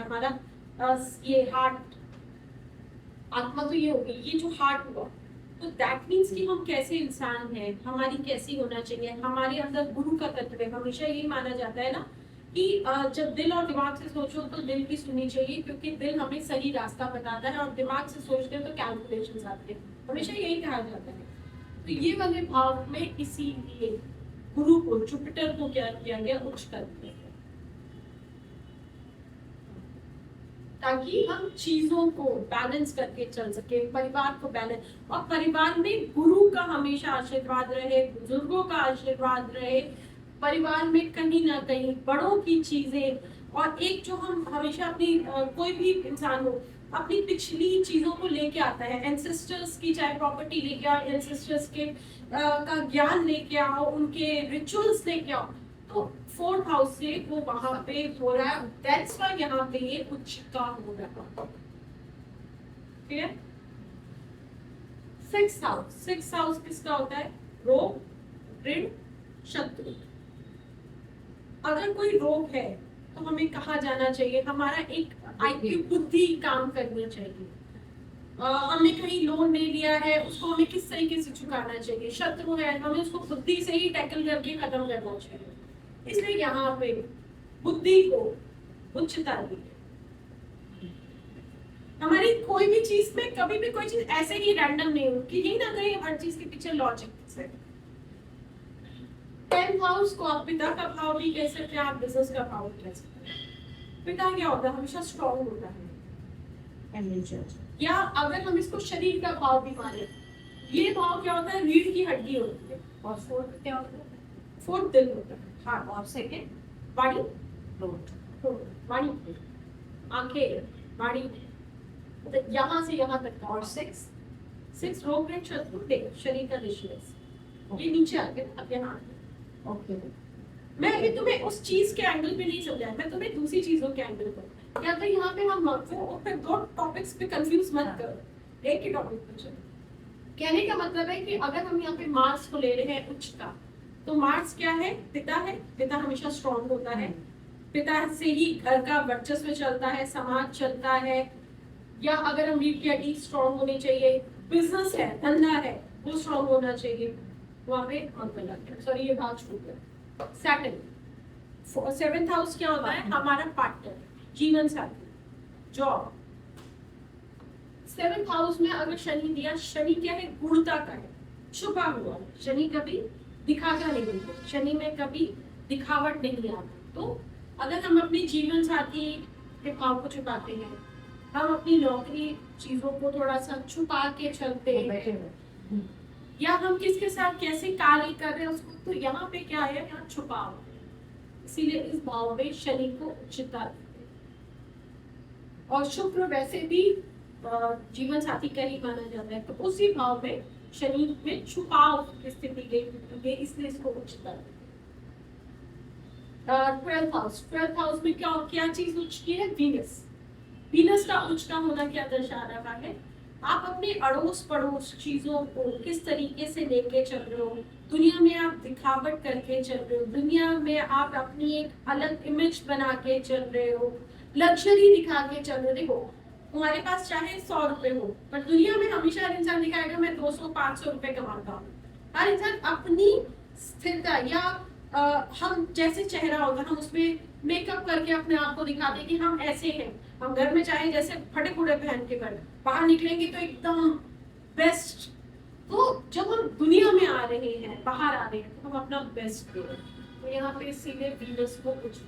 हमारा ये हार्ट, आत्मा तो ये होगी, ये जो हार्ट हुआ, तो दैट मीन्स कि हम कैसे इंसान हैं, हमारी कैसी होना चाहिए, हमारे अंदर गुरु का तत्व है। हमेशा यही माना जाता है ना कि जब दिल और दिमाग से सोचो तो दिल की सुननी चाहिए, क्योंकि दिल हमें सही रास्ता बताता है और दिमाग से सोचते हैं तो कैलकुलेशंस आते हैं, हमेशा यही कहा जाता है। तो ये वाले भाव में इसीलिए गुरु को, जुपिटर को क्या किया गया, उच्च कर दिया गया, ताकि हम चीजों को बैलेंस करके चल सके, परिवार को बैलेंस, और परिवार में गुरु का हमेशा आशीर्वाद रहे, बुजुर्गों का आशीर्वाद रहे, परिवार में कहीं ना कहीं बड़ों की चीजें, और एक जो हम हमेशा अपनी कोई भी इंसान हो अपनी पिछली चीजों को लेके आता है, एंसेस्टर्स की चाहे प्रॉपर्टी लेके आओ, एंसेस्टर्स के का ज्ञान लेके आओ, उनके रिचुअल्स लेके आओ, तो 4th हाउस से वो वहां पे हो रहा है, दैट्स व्हाई यहाँ पे ये उच्च का हो रहा है। क्लियर? 6th हाउस किसका होता है? रोग, ऋण, शत्रु। अगर कोई रोग है तो हमें कहाँ जाना चाहिए? हमारा एक आईक्यू, बुद्धि काम करनी चाहिए। हमने कहीं लोन ले लिया है, उसको हमें किस तरीके से चुकाना चाहिए। शत्रु है, हमें उसको बुद्धि से ही टैकल करके खत्म करना चाहिए। इसलिए यहाँ पे बुद्धि को उच्चता दी है। हमारी कोई भी चीज में कभी भी कोई चीज ऐसे ही रैंडम नहीं हो कि कहीं ना कहीं हर चीज के पीछे लॉजिक है। 10th हाउस को आप पिता का भाव भी कह सकते हैं, आप बिजनेस का भाव कह सकते हैं। पिता क्या होता है? हमेशा स्ट्रॉन्ग होता है। या अगर हम इसको शरीर का भाव भी माने, ये भाव क्या होता है? रीढ़ की हड्डी होती है। और 4th क्या होता है? 4th दिल होता है। हाँ, और 2nd वाणी, वाणी, आंखें, वाणी, मतलब यहाँ से यहाँ तक का। और 6 रोग, ऋण, शत्रु, देह, शरीर का डिशनेस, ये नीचे आ गया। अब यहाँ ओके, मैं अभी तुम्हें उस चीज के एंगल पे नहीं समझाया, मैं तुम्हें दूसरी चीजों के एंगल पर, या तो यहाँ पे हम फिर 2 टॉपिक्स पे कंफ्यूज मत करो, एक ही टॉपिक पे चलो। कहने का मतलब है कि अगर हम यहाँ पे मार्स को ले रहे हैं उच्चता, तो मार्स क्या है? पिता है। पिता हमेशा स्ट्रॉन्ग होता है, पिता से ही घर का वर्चस्व चलता है, समाज चलता है। या अगर हम रीढ़ की हड्डी स्ट्रॉन्ग होनी चाहिए, बिजनेस है, धंधा है, वो स्ट्रॉन्ग होना चाहिए। वहां पे सॉरी ये भाग छूट गया। सैटर्न, 7th हाउस क्या होता है? हमारा पार्टनर, जीवन साथी, जॉब। 7th हाउस में अगर शनि दिया, शनि क्या है? गुणता का है, छुपा हुआ। शनि कभी दिखाता नहीं, शनि में कभी दिखावट नहीं आती। तो अगर हम अपने जीवन साथी के भाव को छुपाते हैं, हम अपनी नौकरी चीजों को थोड़ा सा छुपा के चलते हैं, या हम किसके साथ कैसे कार्य कर रहे हैं उसको, तो यहाँ पे क्या है? यहाँ छुपाव। इसीलिए इस भाव में शनि को उच्चता देते हैं। और शुक्र वैसे भी जीवन साथी का ही माना जाता है, तो उसी भाव में शनि में छुपाव की स्थिति गई, इसलिए इसको उच्चता देते हैं। 12th हाउस में क्या चीज उच्च की है? वीनस का उच्च का होना क्या दर्शा रहा है? आप अपने अड़ोस पड़ोस चीजों को किस तरीके से लेके चल रहे हो, दुनिया में आप दिखावट करके चल रहे हो, दुनिया में आप अपनी एक अलग इमेज बना के चल रहे हो, लग्जरी दिखा के चल रहे हो। तुम्हारे पास चाहे 100 रुपए हो, पर दुनिया में हमेशा हर इंसान दिखाएगा मैं 200-500 रुपए कमाता हूँ। हर इंसान अपनी स्थिरता या हम जैसे चेहरा होगा हम उसमें मेकअप करके अपने आप को दिखाते कि हम ऐसे हैं। हम घर में चाहे जैसे फटे फुटे पहन के बाहर निकलेंगे तो एकदम बेस्ट। तो जब हम दुनिया में आ रहे हैं, बाहर आ रहे हैं, तो हम अपना बेस्ट दें। तो यहाँ पे इसीलिए वीनस को कुछ